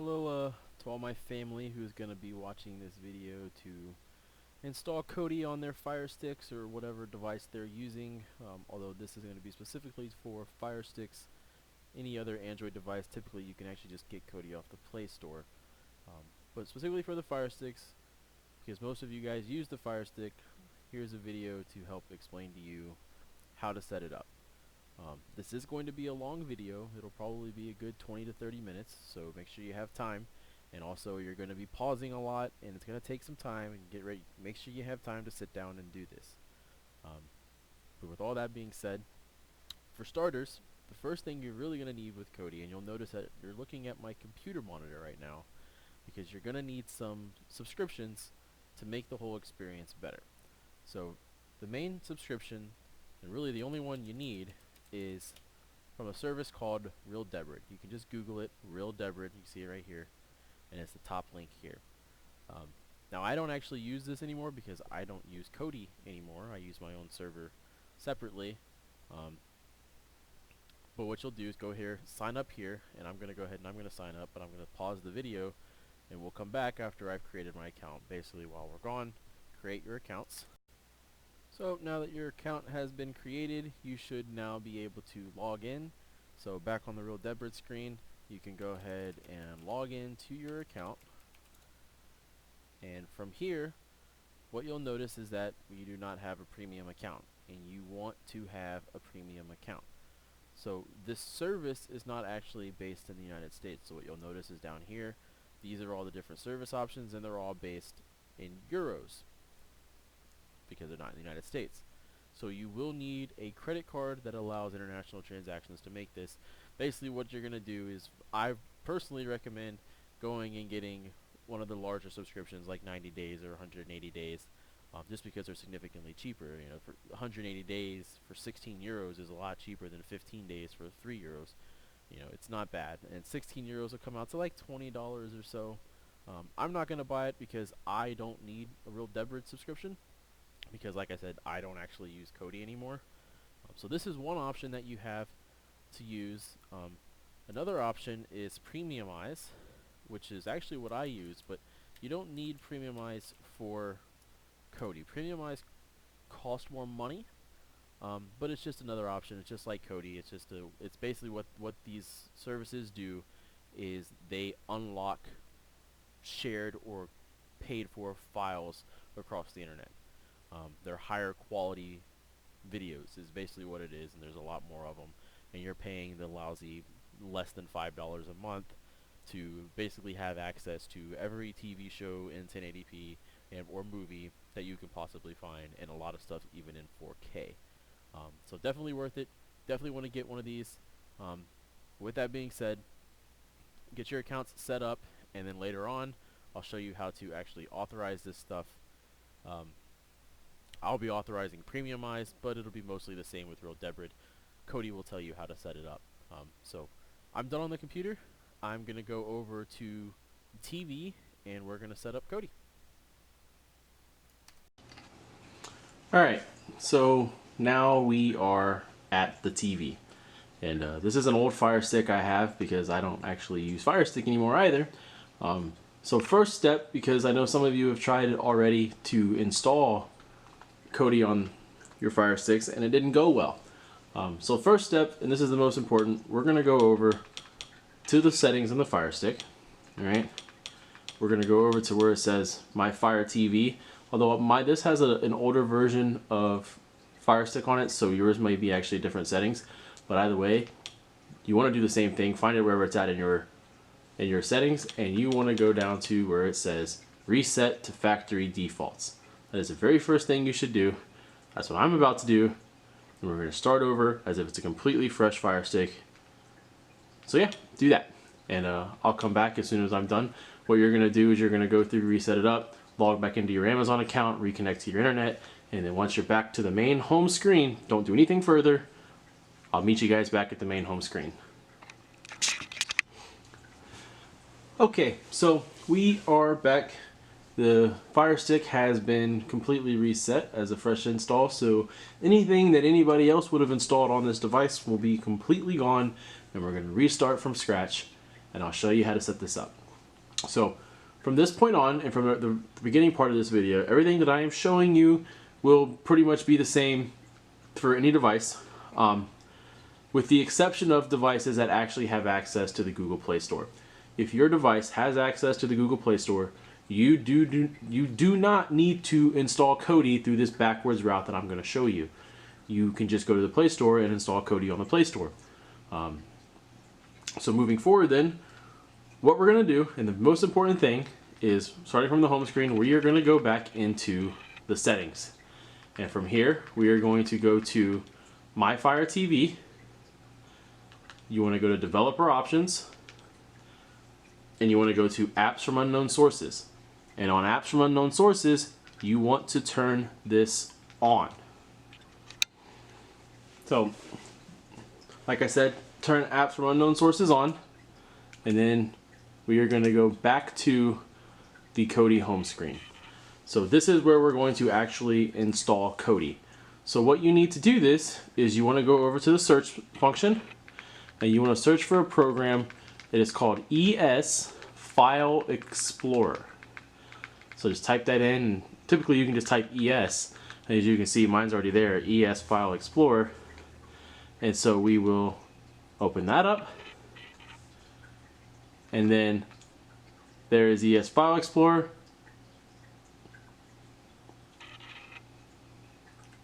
Hello to all my family who's going to be watching this video to install Kodi on their Fire Sticks or whatever device they're using. Although this is going to be specifically for Fire Sticks. Any other Android device, typically you can actually just get Kodi off the Play Store. But specifically for the Fire Sticks, because most of you guys use the Fire Stick, here's a video to help explain to you how to set it up. This is going to be a long video. It'll probably be a good 20 to 30 minutes, so make sure you have time. And also, you're going to be pausing a lot, and it's going to take some time. And get ready. Make sure you have time to sit down and do this. But with all that being said, for starters, the first thing you're really going to need with Kodi, and you'll notice that you're looking at my computer monitor right now, because you're going to need some subscriptions to make the whole experience better. So, the main subscription, and really the only one you need, is from a service called Real Debrid. You can just Google it, Real Debrid. You see it right here, and it's the top link here. Now I don't actually use this anymore because I don't use Kodi anymore. I use my own server separately. But what you'll do is go here, sign up here, and I'm going to go ahead and I'm going to sign up, but I'm going to pause the video, and we'll come back after I've created my account. Basically, while we're gone, create your accounts. So now that your account has been created, you should now be able to log in. So back on the Real Debrid screen, you can go ahead and log in to your account. And from here, what you'll notice is that you do not have a premium account, and you want to have a premium account. So this service is not actually based in the United States. So what you'll notice is down here, these are all the different service options, and they're all based in euros, because they're not in the United States. So you will need a credit card that allows international transactions to make this. Basically what you're going to do is, I personally recommend going and getting one of the larger subscriptions like 90 days or 180 days, just because they're significantly cheaper. You know, for 180 days for 16 euros is a lot cheaper than 15 days for 3 euros. You know, it's not bad. And 16 euros will come out to like $20 or so. I'm not going to buy it because I don't need a Real Debrid subscription, because like I said, I don't actually use Kodi anymore. So this is one option that you have to use. Another option is Premiumize, which is actually what I use, but you don't need Premiumize for Kodi. Premiumize costs more money, but it's just another option. It's just like Kodi. It's basically what these services do is they unlock shared or paid for files across the internet. They're higher quality videos is basically what it is, and there's a lot more of them, and you're paying the lousy less than $5 a month to basically have access to every TV show in 1080p or movie that you can possibly find, and a lot of stuff even in 4K. So definitely worth it. Definitely want to get one of these. With that being said, get your accounts set up, and then later on I'll show you how to actually authorize this stuff. I'll be authorizing Premiumize, but it'll be mostly the same with Real Debrid. Kodi will tell you how to set it up. So I'm done on the computer. I'm going to go over to TV, and we're going to set up Kodi. Alright, so now we are at the TV. And this is an old Fire Stick I have because I don't actually use Fire Stick anymore either. So first step, because I know some of you have tried it already to install Kodi on your Fire Sticks and it didn't go well. So first step, and this is the most important, we're going to go over to the settings on the Fire Stick. Alright, we're going to go over to where it says My Fire TV. Although this has an older version of Fire Stick on it, so yours may be actually different settings. But either way, you want to do the same thing. Find it wherever it's at in your settings, and you want to go down to where it says Reset to Factory Defaults. That is the very first thing you should do. That's what I'm about to do. And we're going to start over as if it's a completely fresh Fire Stick. So yeah, do that. And I'll come back as soon as I'm done. What you're going to do is you're going to go through, reset it up, log back into your Amazon account, reconnect to your internet, and then once you're back to the main home screen, don't do anything further. I'll meet you guys back at the main home screen. Okay, so we are back. The Fire Stick has been completely reset as a fresh install, so anything that anybody else would have installed on this device will be completely gone, and we're going to restart from scratch, and I'll show you how to set this up. So from this point on, and from the beginning part of this video, everything that I am showing you will pretty much be the same for any device, with the exception of devices that actually have access to the Google Play Store. If your device has access to the Google Play Store, you do not need to install Kodi through this backwards route that I'm going to show you. You can just go to the Play Store and install Kodi on the Play Store. So moving forward then, what we're going to do, and the most important thing, is starting from the home screen, we are going to go back into the settings. And from here, we are going to go to My Fire TV. You want to go to Developer Options, and you want to go to Apps from Unknown Sources. And on Apps from Unknown Sources, you want to turn this on. So, like I said, turn Apps from Unknown Sources on, and then we are going to go back to the Kodi home screen. So this is where we're going to actually install Kodi. So what you need to do this is you want to go over to the search function, and you want to search for a program that is called ES File Explorer. So just type that in, and typically you can just type ES, and as you can see mine's already there, ES File Explorer. And so we will open that up, and then there is ES File Explorer.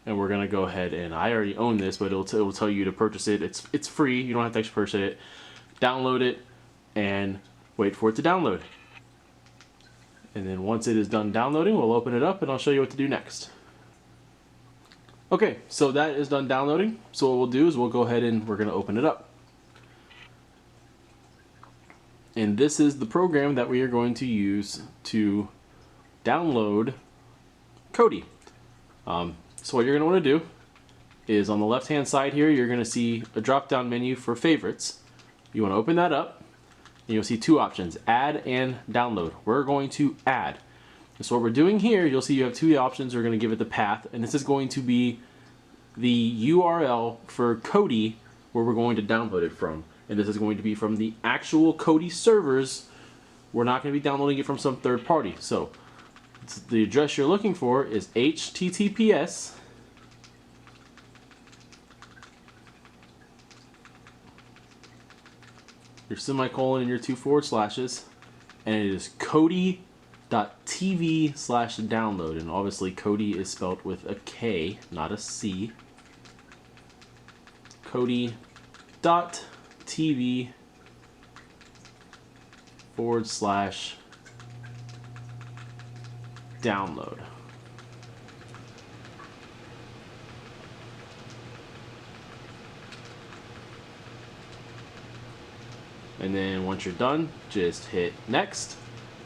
And we're gonna go ahead, and I already own this, but it'll tell you to purchase it. It's free. You don't have to actually purchase it. Download it and wait for it to download. And then once it is done downloading, we'll open it up and I'll show you what to do next. Okay, so that is done downloading. So what we'll do is we'll go ahead and we're gonna open it up. And this is the program that we are going to use to download Kodi. So what you're going to want to do is on the left hand side here, you're going to see a drop down menu for favorites. You want to open that up, and you'll see two options, add and download. We're going to add. And so what we're doing here, you'll see you have two options. We're going to give it the path, and this is going to be the URL for Kodi where we're going to download it from. And this is going to be from the actual Kodi servers. We're not going to be downloading it from some third party. So the address you're looking for is https your semicolon and your 2 forward slashes, and it is kodi.tv/download, and obviously Kodi is spelled with a K, not a C. kodi.tv/download. And then once you're done, just hit next.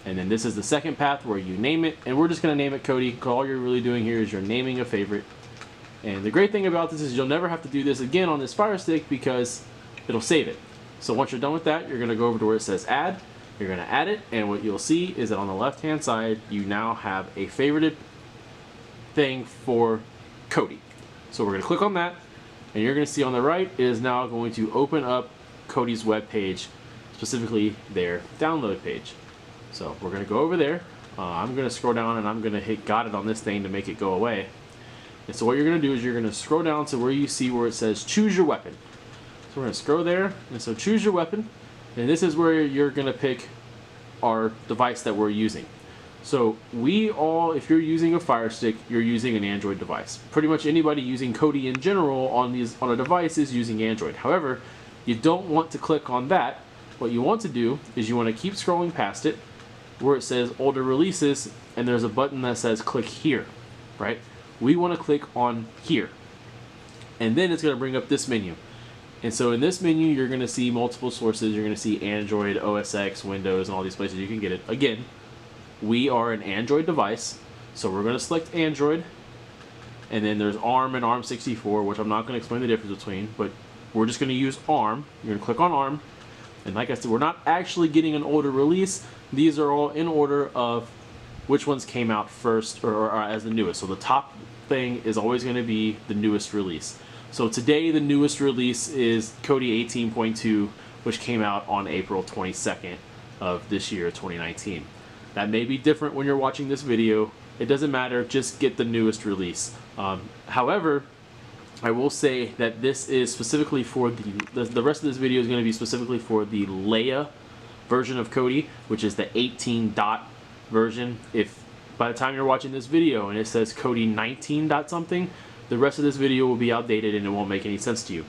And then this is the second path where you name it, and we're just going to name it Kodi, because all you're really doing here is you're naming a favorite. And the great thing about this is you'll never have to do this again on this Fire Stick because it'll save it. So once you're done with that, you're going to go over to where it says add. You're going to add it, and what you'll see is that on the left hand side you now have a favorited thing for Kodi. So we're going to click on that, and you're going to see on the right it is now going to open up Kodi's web page, specifically their download page. So we're going to go over there. I'm going to scroll down and I'm going to hit got it on this thing to make it go away. And so what you're going to do is you're going to scroll down to where you see where it says choose your weapon. So we're going to scroll there, and so choose your weapon, and this is where you're going to pick our device that we're using. So we all, if you're using a Fire Stick, you're using an Android device. Pretty much anybody using Kodi in general on a device is using Android. However, you don't want to click on that. What you want to do is you want to keep scrolling past it where it says older releases, and there's a button that says click here, right? We want to click on here, and then it's going to bring up this menu. And so in this menu, you're going to see multiple sources. You're going to see Android, OS X, Windows, and all these places you can get it. Again, we are an Android device, so we're going to select Android. And then there's ARM and ARM64, which I'm not going to explain the difference between, but we're just going to use ARM. You're going to click on ARM. And like I said, we're not actually getting an order release. These are all in order of which ones came out first or as the newest. So the top thing is always going to be the newest release. So today the newest release is Kodi 18.2, which came out on April 22nd of this year, 2019. That may be different when you're watching this video. It doesn't matter, just get the newest release. However, I will say that this is specifically for the rest of this video is going to be specifically for the Leia version of Kodi, which is the 18 dot version. If by the time you're watching this video and it says Kodi 19 dot something, the rest of this video will be outdated and it won't make any sense to you.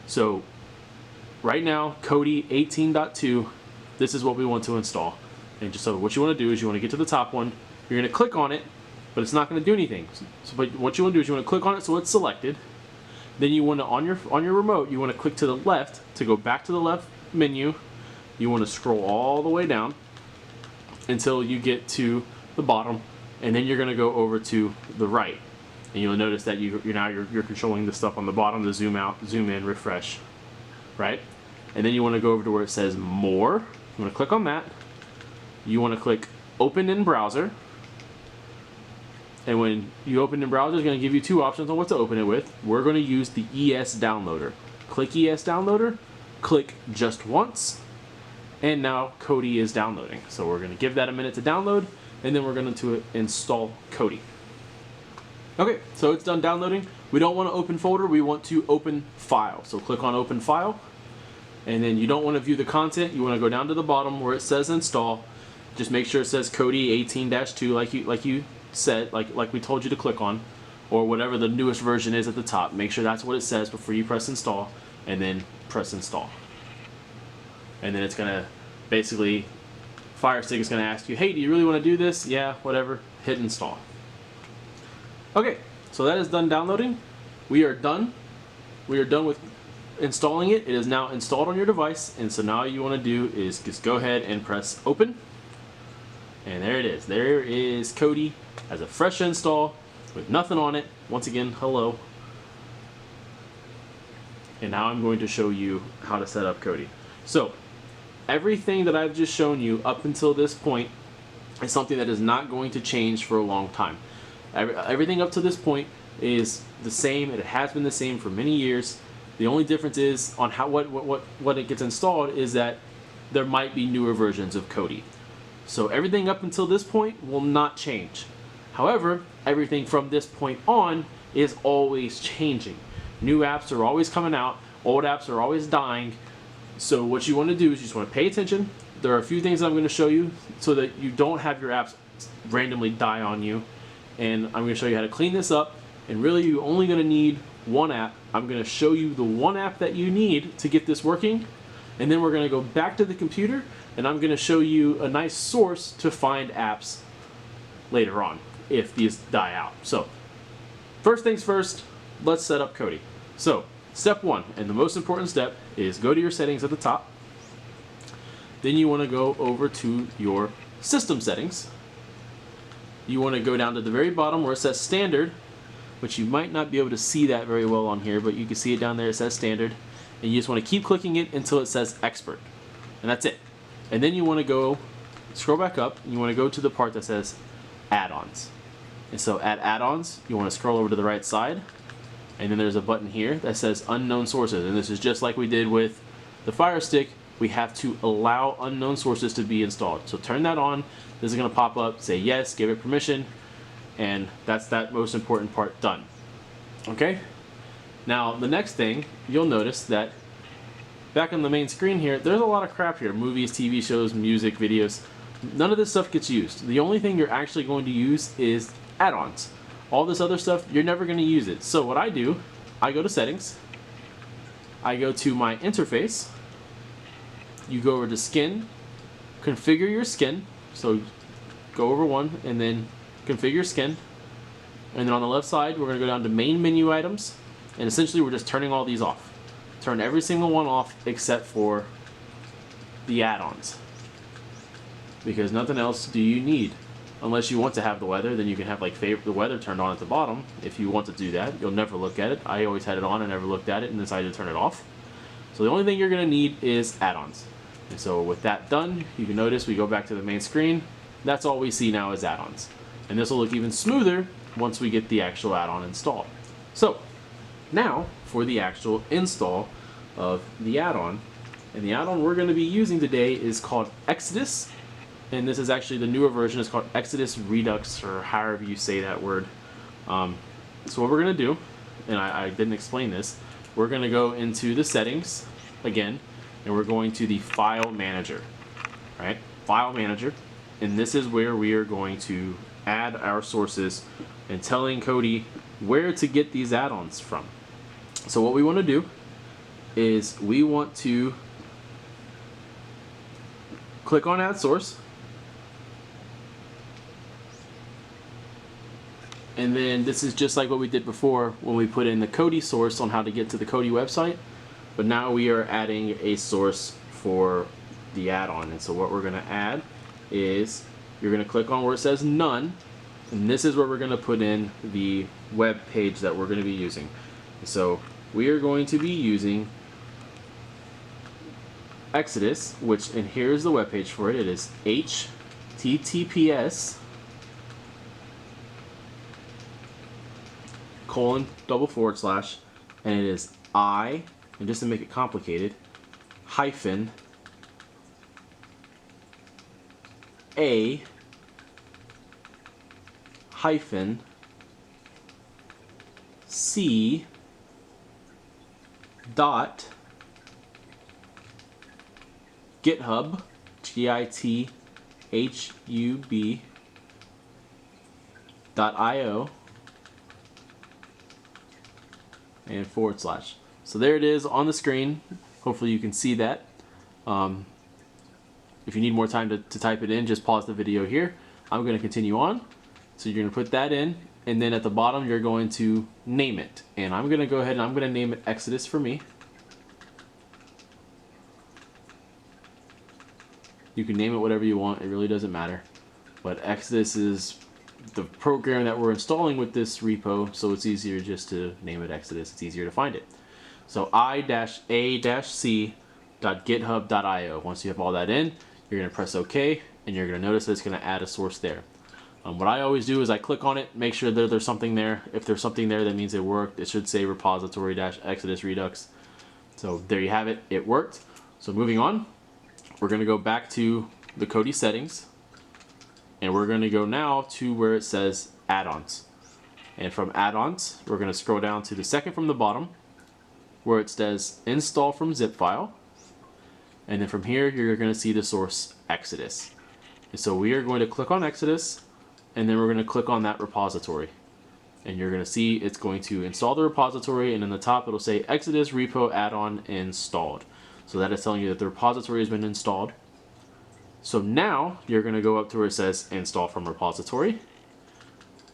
So right now, Kodi 18.2, this is what we want to install. And just so what you want to do is you want to get to the top one, you're going to click on it, but it's not going to do anything. But what you want to do is you want to click on it so it's selected. Then you want to, on your remote, you want to click to the left to go back to the left menu. You want to scroll all the way down until you get to the bottom, and then you're going to go over to the right. And you'll notice that you're controlling the stuff on the bottom, the zoom out, zoom in, refresh, right? And then you want to go over to where it says more. You want to click on that. You want to click open in browser. And when you open in browser, it's going to give you two options on what to open it with. We're going to use the ES downloader. Click ES downloader, click just once, and now Kodi is downloading. So we're going to give that a minute to download, and then we're going to install Kodi. Okay, so it's done downloading. We don't want to open folder, we want to open file. So click on open file, and then you don't want to view the content. You want to go down to the bottom where it says install. Just make sure it says Kodi 18-2 like you said, like we told you to click on, or whatever the newest version is at the top. Make sure that's what it says before you press install, and then press install. And then it's gonna basically, Firestick is gonna ask you, hey, do you really want to do this? Yeah, whatever. Hit install. Okay, so that is done downloading. We are done. We are done with installing it. It is now installed on your device, and so now all you want to do is just go ahead and press open. And there it is. There is Kodi as a fresh install with nothing on it. Once again, hello. And now I'm going to show you how to set up Kodi. So everything that I've just shown you up until this point is something that is not going to change for a long time. Everything up to this point is the same, and it has been the same for many years. The only difference is on how what it gets installed is that there might be newer versions of Kodi. So everything up until this point will not change. However, everything from this point on is always changing. New apps are always coming out, old apps are always dying. So what you want to do is you just want to pay attention. There are a few things I'm going to show you so that you don't have your apps randomly die on you. And I'm going to show you how to clean this up. And really, you're only going to need one app. I'm going to show you the one app that you need to get this working. And then we're going to go back to the computer, and I'm going to show you a nice source to find apps later on if these die out. So first things first, let's set up Kodi. So step one, and the most important step, is go to your settings at the top. Then you want to go over to your system settings. You want to go down to the very bottom where it says standard, which you might not be able to see that very well on here, but you can see it down there. It says standard, and you just want to keep clicking it until it says expert, and that's it. And then you want to go scroll back up, and you want to go to the part that says add-ons. And so at add-ons, you want to scroll over to the right side, and then there's a button here that says unknown sources, and this is just like we did with the Fire Stick. We have to allow unknown sources to be installed. So turn that on. This is going to pop up, say yes, give it permission, and that's that most important part done. Okay? Now, the next thing, you'll notice that back on the main screen here, there's a lot of crap here. Movies, TV shows, music, videos. None of this stuff gets used. The only thing you're actually going to use is add-ons. All this other stuff, you're never going to use it. So what I do, I go to settings, I go to my interface, you go over to skin, configure your skin, so go over one and then configure skin, and then on the left side we're going to go down to main menu items, and essentially we're just turning all these off. Turn every single one off except for the add-ons, because nothing else do you need. Unless you want to have the weather, then you can have like the weather turned on at the bottom. If you want to do that, you'll never look at it. I always had it on and never looked at it and decided to turn it off. So the only thing you're going to need is add-ons. And so with that done, you can notice we go back to the main screen. That's all we see now is add-ons. And this will look even smoother once we get the actual add-on installed. So now for the actual install of the add-on, And the add-on we're going to be using today is called Exodus. And this is actually the newer version. It's called Exodus Redux, or however you say that word. So what we're going to do, and I didn't explain this, we're going to go into the settings again, and we're going to the File Manager. Right? File Manager. And this is where we are going to add our sources and telling Kodi where to get these add-ons from. So what we want to do is we want to click on Add Source, and then this is just like what we did before when we put in the Kodi source on how to get to the Kodi website, but now we are adding a source for the add-on. And so what we're going to add is you're going to click on where it says None, and this is where we're going to put in the web page that we're going to be using. So we are going to be using Exodus, which, and here's the web page for it. It is https:// and it is and just to make it complicated, hyphen a hyphen c dot GitHub, GITHUB.io and /. So there it is on the screen. Hopefully you can see that. If you need more time to type it in, just pause the video here. I'm going to continue on. So you're going to put that in, and then at the bottom you're going to name it. And I'm going to go ahead and I'm going to name it Exodus for me. You can name it whatever you want, it really doesn't matter. But Exodus is the program that we're installing with this repo, so it's easier just to name it Exodus. It's easier to find it. So i-a-c.github.io. Once you have all that in, you're going to press OK, and you're going to notice that it's going to add a source there. What I always do is I click on it, make sure that there's something there. If there's something there, that means it worked. It should say repository-exodus redux. So there you have it. It worked. So moving on. We're going to go back to the Kodi settings, and we're going to go now to where it says add-ons. And from add-ons, we're going to scroll down to the second from the bottom where it says install from zip file. And then from here, you're going to see the source Exodus. And so we are going to click on Exodus, and then we're going to click on that repository. And you're going to see it's going to install the repository, and in the top it'll say Exodus repo add-on installed. So that is telling you that the repository has been installed. So now you're going to go up to where it says install from repository.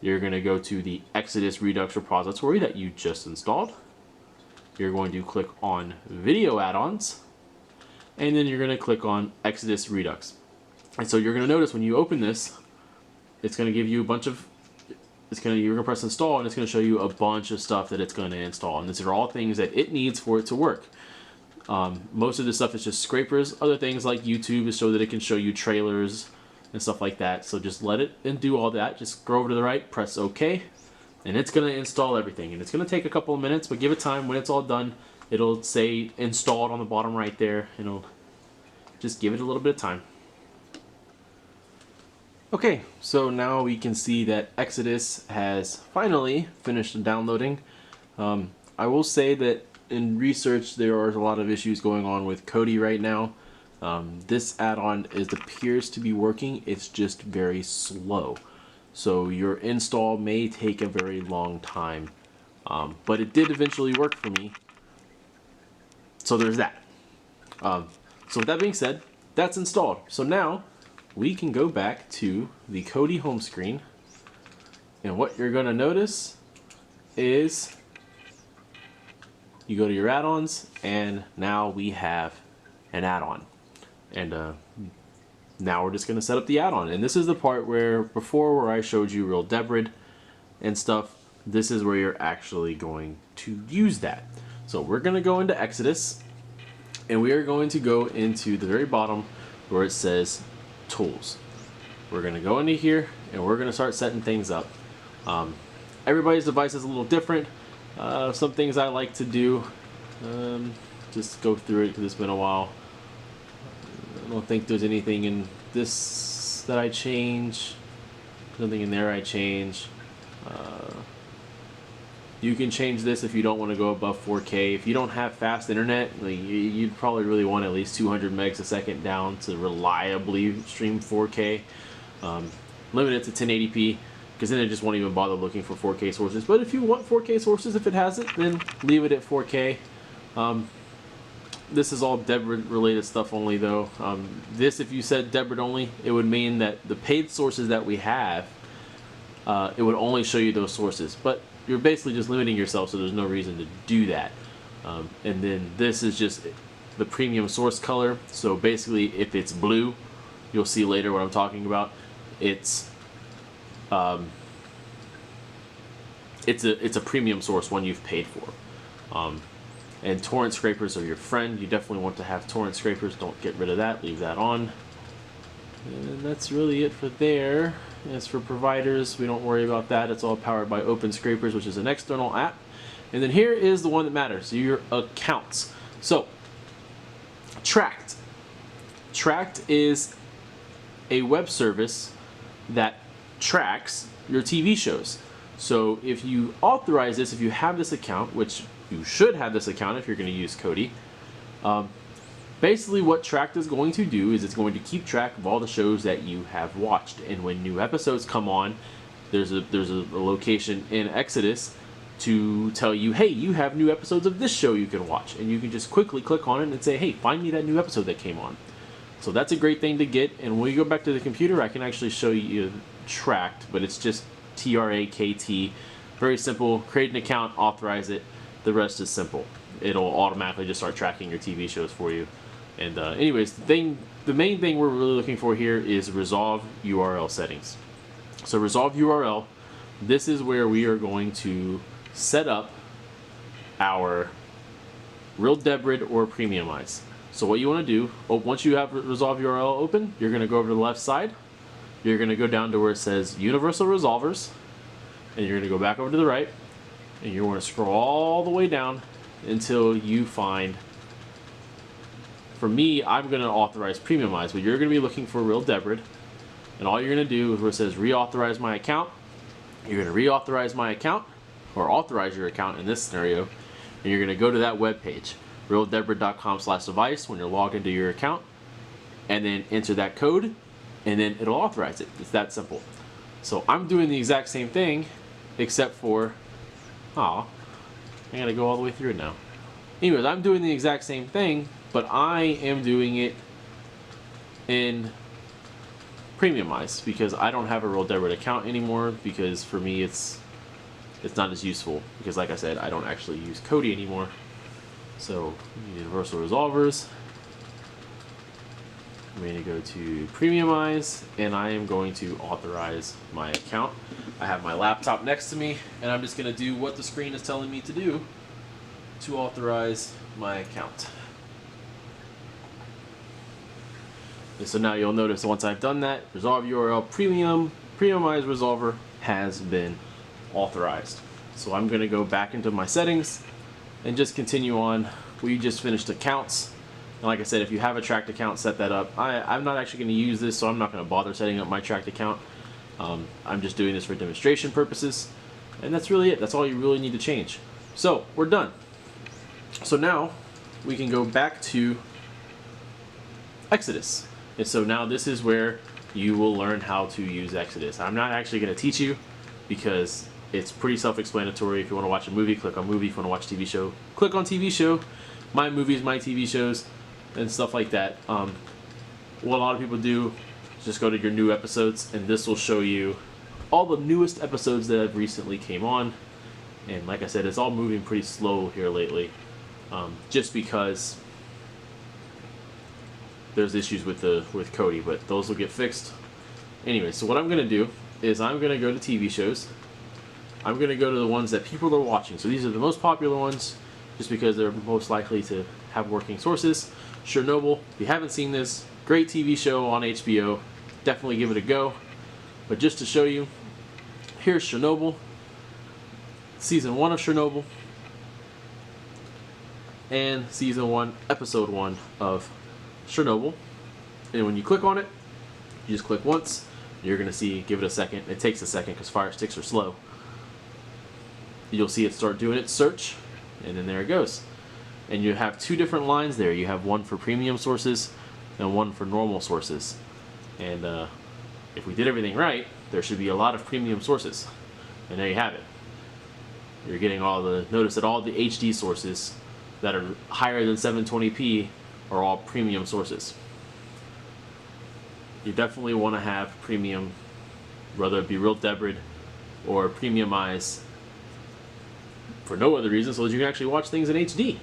You're going to go to the Exodus Redux repository that you just installed. You're going to click on video add-ons, and then you're going to click on Exodus Redux. And so you're going to notice when you open this, it's going to give you a bunch of, you're going to press install, and it's going to show you a bunch of stuff that it's going to install. And these are all things that it needs for it to work. Most of this stuff is just scrapers. Other things like YouTube is so that it can show you trailers and stuff like that. So just let it and do all that. Just scroll over to the right, press OK, and it's going to install everything. And it's going to take a couple of minutes, but give it time. When it's all done, it'll say installed on the bottom right there. It'll just give it a little bit of time. Okay, so now we can see that Exodus has finally finished downloading. I will say that in research, there are a lot of issues going on with Kodi right now. This add-on appears to be working. It's just very slow. So your install may take a very long time. But it did eventually work for me. So there's that. So with that being said, that's installed. So now we can go back to the Kodi home screen. And what you're going to notice is you go to your add-ons, and now we have an add-on. And now we're just going to set up the add-on. And this is the part where before I showed you real Debrid and stuff, this is where you're actually going to use that. So we're going to go into Exodus, and we are going to go into the very bottom where it says Tools. We're going to go into here, and we're going to start setting things up. Everybody's device is a little different. Some things I like to do, just go through it because it's been a while. I don't think there's anything in this that I change. Nothing in there I change. You can change this if you don't want to go above 4K. If you don't have fast internet, like, you'd probably really want at least 200 megs a second down to reliably stream 4K. Limit it to 1080p, because then it just won't even bother looking for 4K sources. But if you want 4K sources, if it has it, then leave it at 4K. This is all Debrid related stuff only though. This, if you said Debrid only, it would mean that the paid sources that we have, it would only show you those sources. But you're basically just limiting yourself, so there's no reason to do that. And then this is just the premium source color. So basically, if it's blue, you'll see later what I'm talking about. It's a premium source, one you've paid for. And torrent scrapers are your friend. You definitely want to have torrent scrapers. Don't get rid of that. Leave that on. And that's really it for there. As for providers, we don't worry about that. It's all powered by Open Scrapers, which is an external app. And then here is the one that matters, your accounts. So, Tracked. Tracked is a web service that tracks your TV shows. So if you authorize this, if you have this account, which you should have this account if you're going to use Kodi, basically what Tracked is going to do is it's going to keep track of all the shows that you have watched. And when new episodes come on, there's a location in Exodus to tell you, hey, you have new episodes of this show you can watch. And you can just quickly click on it and say, hey, find me that new episode that came on. So that's a great thing to get. And when you go back to the computer, I can actually show you Tracked, but it's just TRAKT. Very simple. Create an account, authorize it. The rest is simple. It'll automatically just start tracking your TV shows for you. And anyways, the main thing we're really looking for here is resolve URL settings. So resolve URL, this is where we are going to set up our real Debrid or premiumize. So what you want to do, once you have resolve URL open, you're going to go over to the left side. You're going to go down to where it says universal resolvers, and you're going to go back over to the right, and you're going to scroll all the way down until you find, for me, I'm going to authorize premiumize, but you're going to be looking for real Debrid, and all you're going to do is where it says reauthorize my account, you're going to reauthorize my account, or authorize your account in this scenario, and you're going to go to that web page, realdebrid.com/device when you're logged into your account, and then enter that code, and then it'll authorize it. It's that simple. So I'm doing the exact same thing, except for, I gotta go all the way through it now. Anyways, I'm doing the exact same thing, but I am doing it in premiumize because I don't have a real Debrid account anymore, because for me it's not as useful, because like I said, I don't actually use Kodi anymore. So universal resolvers, I'm going to go to premiumize, and I am going to authorize my account. I have my laptop next to me, and I'm just going to do what the screen is telling me to do to authorize my account. And so now you'll notice once I've done that, resolve URL premiumize resolver has been authorized. So I'm going to go back into my settings and just continue on. We just finished accounts. And like I said, if you have a Tracked account, set that up. I'm not actually going to use this, so I'm not going to bother setting up my Tracked account. I'm just doing this for demonstration purposes. And that's really it. That's all you really need to change. So we're done. So now we can go back to Exodus. And so now this is where you will learn how to use Exodus. I'm not actually going to teach you because it's pretty self-explanatory. If you want to watch a movie, click on movie. If you want to watch a TV show, click on TV show. My movies, my TV shows, and stuff like that. What a lot of people do is just go to your new episodes, and this will show you all the newest episodes that have recently came on. And like I said, it's all moving pretty slow here lately, just because there's issues with Kodi, but those will get fixed. Anyway, so what I'm going to do is I'm going to go to TV shows. I'm going to go to the ones that people are watching. So these are the most popular ones, just because they're most likely to have working sources. Chernobyl, if you haven't seen this, great TV show on HBO. Definitely give it a go. But just to show you, here's Chernobyl. Season 1 of Chernobyl. And Season 1, Episode 1 of Chernobyl. And when you click on it, you just click once. You're going to see, give it a second. It takes a second because Fire Sticks are slow. You'll see it start doing its search, and then there it goes. And you have two different lines there. You have one for premium sources and one for normal sources. And if we did everything right, there should be a lot of premium sources. And there you have it. You're getting notice that all the HD sources that are higher than 720p are all premium sources. You definitely want to have premium, whether it be real debrid or premiumize, for no other reason, so that you can actually watch things in HD.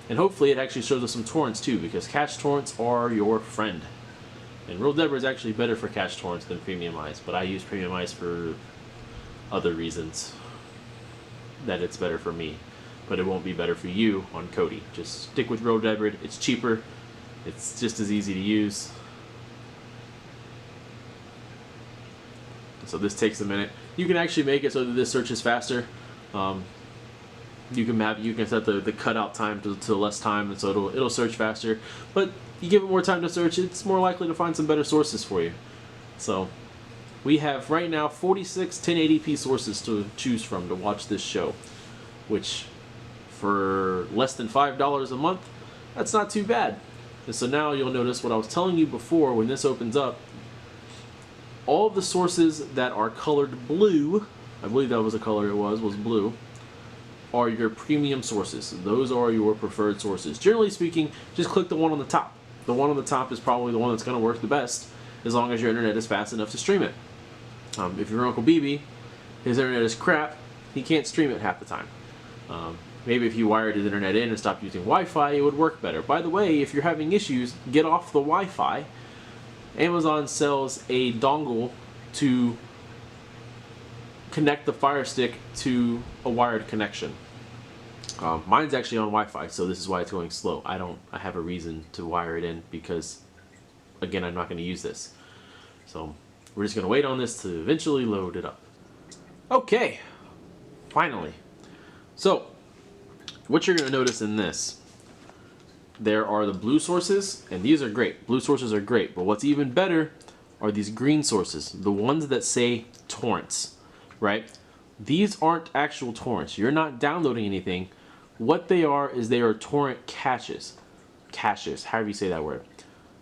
And hopefully it actually shows us some torrents too, because cache torrents are your friend. And real debrid is actually better for cache torrents than premiumize, but I use premiumize for other reasons that it's better for me. But it won't be better for you on Kodi. Just stick with real debrid. It's cheaper. It's just as easy to use. So this takes a minute. You can actually make it so that this search is faster. You can set the cutout time to less time, and so it'll search faster. But you give it more time to search, it's more likely to find some better sources for you. So we have right now 46 1080p sources to choose from to watch this show, which for less than $5 a month, that's not too bad. And so now you'll notice what I was telling you before when this opens up. All of the sources that are colored blue, I believe that was the color it was blue, are your premium sources. Those are your preferred sources. Generally speaking, just click the one on the top. The one on the top is probably the one that's going to work the best, as long as your internet is fast enough to stream it. If your Uncle BB, his internet is crap, he can't stream it half the time. Maybe if you wired his internet in and stopped using Wi-Fi, it would work better. By the way, if you're having issues, get off the Wi-Fi. Amazon sells a dongle to connect the Fire Stick to a wired connection. Mine's actually on Wi-Fi, so this is why it's going slow. I have a reason to wire it in because, again, I'm not going to use this. So we're just going to wait on this to eventually load it up. Okay, finally. So what you're going to notice in this, there are the blue sources, and these are great. Blue sources are great, but what's even better are these green sources, the ones that say torrents, right? These aren't actual torrents. You're not downloading anything. What they are is they are torrent caches. Caches, however you say that word.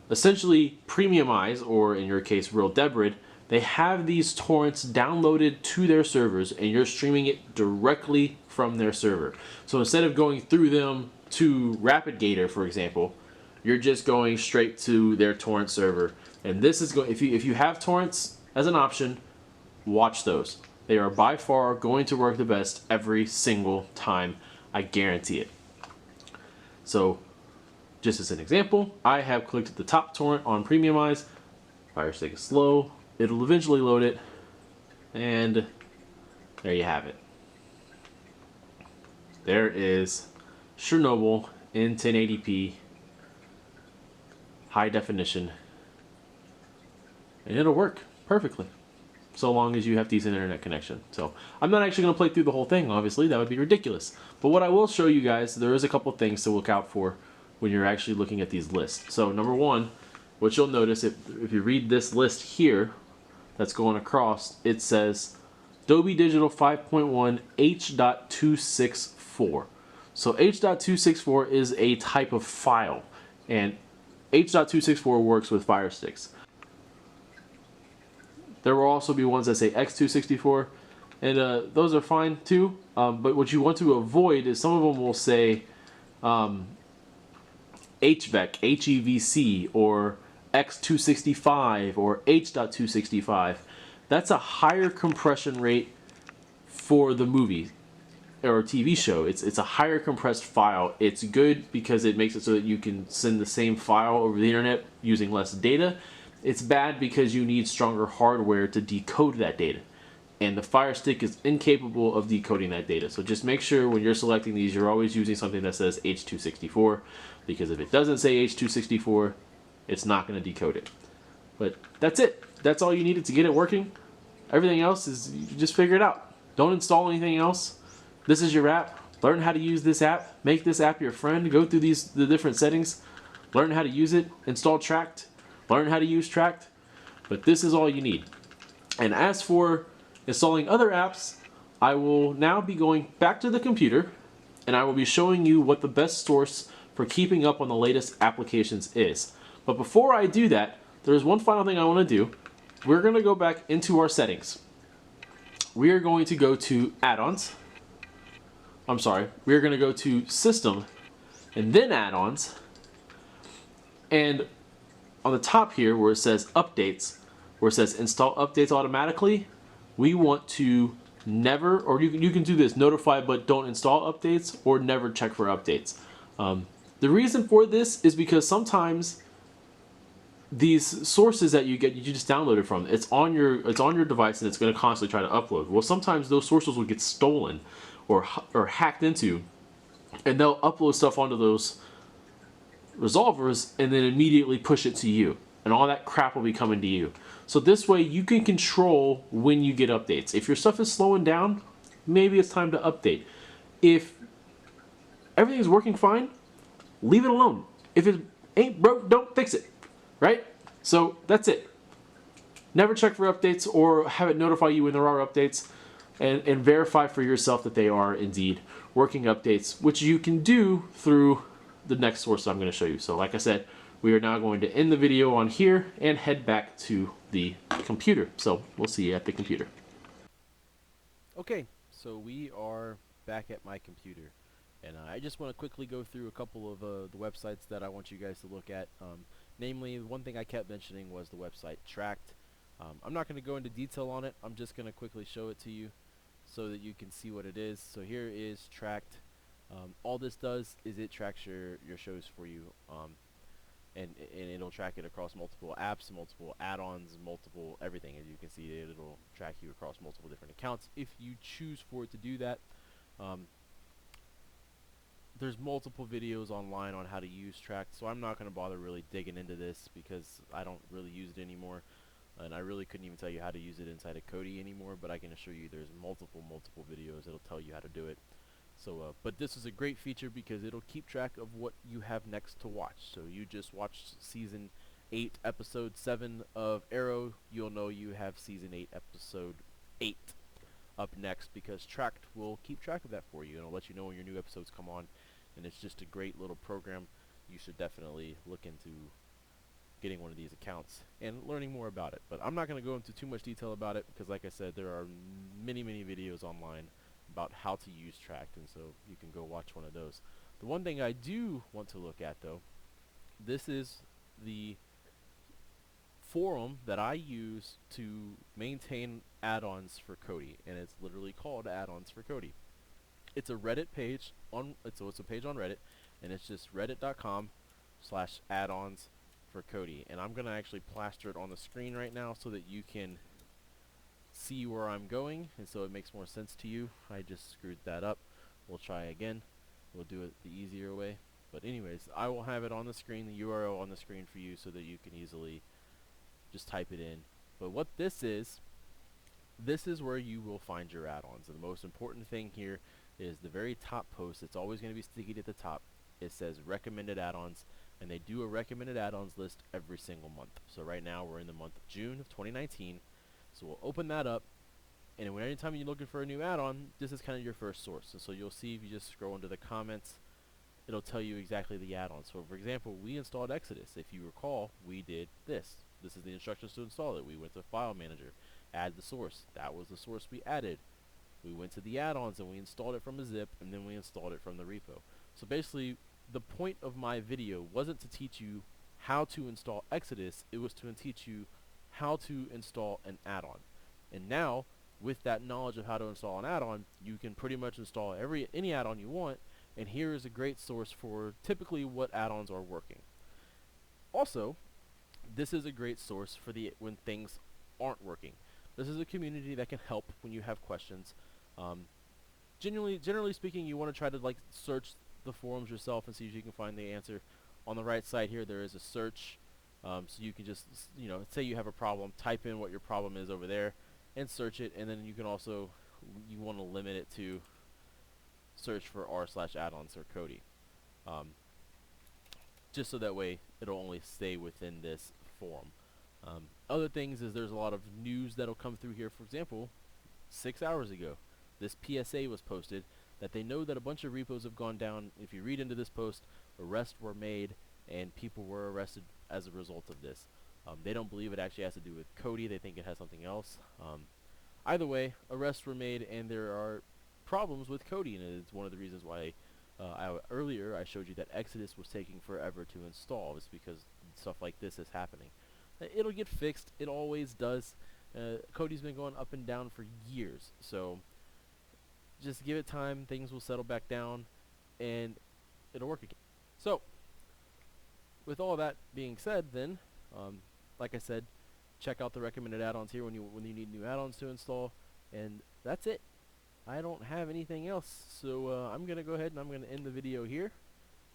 Essentially, Premiumize, or in your case, Real Debrid, they have these torrents downloaded to their servers, and you're streaming it directly from their server. So instead of going through them to RapidGator, for example, you're just going straight to their torrent server. And this is going, if you have torrents as an option, watch those. They are by far going to work the best every single time. I guarantee it. So, just as an example, I have clicked the top torrent on Premiumize. Fire Stick is slow. It'll eventually load it. And there you have it. There is Chernobyl in 1080p, high definition, and it'll work perfectly, so long as you have decent internet connection. So I'm not actually going to play through the whole thing, obviously, that would be ridiculous. But what I will show you guys, there is a couple things to look out for when you're actually looking at these lists. So number one, what you'll notice, if you read this list here that's going across, it says Dolby Digital 5.1 H.264. So H.264 is a type of file, and H.264 works with Fire Sticks. There will also be ones that say X264, and those are fine too, but what you want to avoid is some of them will say HVEC, HEVC, or X265, or H.265. That's a higher compression rate for the movie or TV show. It's a higher compressed file. It's good because it makes it so that you can send the same file over the internet using less data. It's bad because you need stronger hardware to decode that data, and the Fire Stick is incapable of decoding that data. So just make sure when you're selecting these, you're always using something that says H.264, because if it doesn't say H.264, it's not going to decode it. But that's it. That's all you needed to get it working. Everything else is, you just figure it out. Don't install anything else. This is your app. Learn how to use this app. Make this app your friend. Go through the different settings. learn how to use it, install Tract, learn how to use Tract, but this is all you need. And as for installing other apps, I will now be going back to the computer and I will be showing you what the best source for keeping up on the latest applications is. But before I do that, there's one final thing I want to do. We're going to go back into our settings. We are going to go to add-ons. I'm sorry, we are going to go to system and then add-ons. And on the top here where it says updates, where it says install updates automatically, we want to never, or you can do this, notify but don't install updates, or never check for updates. The reason for this is because sometimes these sources that you get, you just download it from, it's on your device and it's going to constantly try to upload. Well, sometimes those sources will get stolen or hacked into, and they'll upload stuff onto those resolvers and then immediately push it to you, and all that crap will be coming to you. So this way you can control when you get updates. If your stuff is slowing down, maybe it's time to update. If everything's working fine, leave it alone. If it ain't broke, don't fix it, right? So that's it. Never check for updates or have it notify you when there are updates, and verify for yourself that they are indeed working updates, which you can do through the next source I'm going to show you. So like I said, we are now going to end the video on here and head back to the computer. So we'll see you at the computer. Okay, so we are back at my computer, and I just want to quickly go through a couple of the websites that I want you guys to look at. Namely, one thing I kept mentioning was the website Tract. I'm not going to go into detail on it. I'm just going to quickly show it to you so that you can see what it is. So here is Tract. All this does is it tracks your shows for you, and it'll track it across multiple apps, multiple add-ons, multiple everything. As you can see, it'll track you across multiple different accounts if you choose for it to do that. There's multiple videos online on how to use Tract, so I'm not going to bother really digging into this because I don't really use it anymore, and I really couldn't even tell you how to use it inside of Kodi anymore, but I can assure you there's multiple videos that'll tell you how to do it. So, but this is a great feature because it'll keep track of what you have next to watch. So you just watched season 8, episode 7 of Arrow, you'll know you have season 8, episode 8 up next, because Tract will keep track of that for you and it'll let you know when your new episodes come on. And it's just a great little program. You should definitely look into getting one of these accounts and learning more about it. But I'm not going to go into too much detail about it because, like I said, there are many videos online about how to use Tract, and so you can go watch one of those. The one thing I do want to look at, though, this is the forum that I use to maintain add-ons for Kodi, and it's literally called Add-ons for Kodi. It's a Reddit page it's a page on Reddit, and it's just reddit.com/add-ons for Kodi. And I'm gonna actually plaster it on the screen right now so that you can see where I'm going, and so it makes more sense to you. I just screwed that up. We'll try again. We'll do it the easier way. But anyways, I will have it on the screen, the URL on the screen for you so that you can easily just type it in. But what this is where you will find your add-ons. And the most important thing here is the very top post. It's always going to be sticky at the top. It says recommended add-ons, and they do a recommended add-ons list every single month. So right now we're in the month of June of 2019. So we'll open that up, and anytime you're looking for a new add-on, this is kind of your first source. And so you'll see if you just scroll into the comments, it'll tell you exactly the add-on. So for example, we installed Exodus. If you recall, we did this. This is the instructions to install it. We went to File Manager, add the source. That was the source we added. We went to the add-ons and we installed it from a zip, and then we installed it from the repo. So basically, the point of my video wasn't to teach you how to install Exodus. It was to teach you how to install an add-on. And now, with that knowledge of how to install an add-on, you can pretty much install any add-on you want, and here is a great source for typically what add-ons are working. Also, this is a great source for when things aren't working. This is a community that can help when you have questions. Generally speaking, you want to try to search the forums yourself and see if you can find the answer. On the right side here, there is a search, so you can just say you have a problem, type in what your problem is over there, and search it. And then you can also you want to limit it to search for r/add-ons or Kodi. just so that way it'll only stay within this forum. Other things is there's a lot of news that'll come through here. For example, 6 hours ago, this PSA was posted that they know that a bunch of repos have gone down. If you read into this post, arrests were made and people were arrested as a result of this. They don't believe it actually has to do with Kodi. They think it has something else. Either way, arrests were made and there are problems with Kodi, and it's one of the reasons why earlier I showed you that Exodus was taking forever to install. It's because stuff like this is happening. It'll get fixed. It always does. Kodi's been going up and down for years, so just give it time. Things will settle back down, and it'll work again. So, with all that being said, then, like I said, check out the recommended add-ons here when you need new add-ons to install, and that's it. I don't have anything else, so I'm gonna go ahead and I'm gonna end the video here.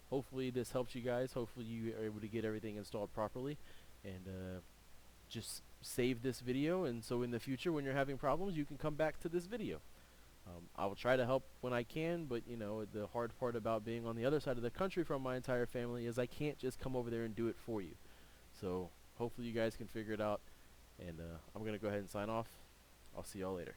Hopefully this helps you guys. Hopefully you are able to get everything installed properly, and just save this video, and so in the future when you're having problems you can come back to this video. I will try to help when I can, but you know, the hard part about being on the other side of the country from my entire family is I can't just come over there and do it for you. So hopefully you guys can figure it out, and I'm gonna go ahead and sign off. I'll see y'all later.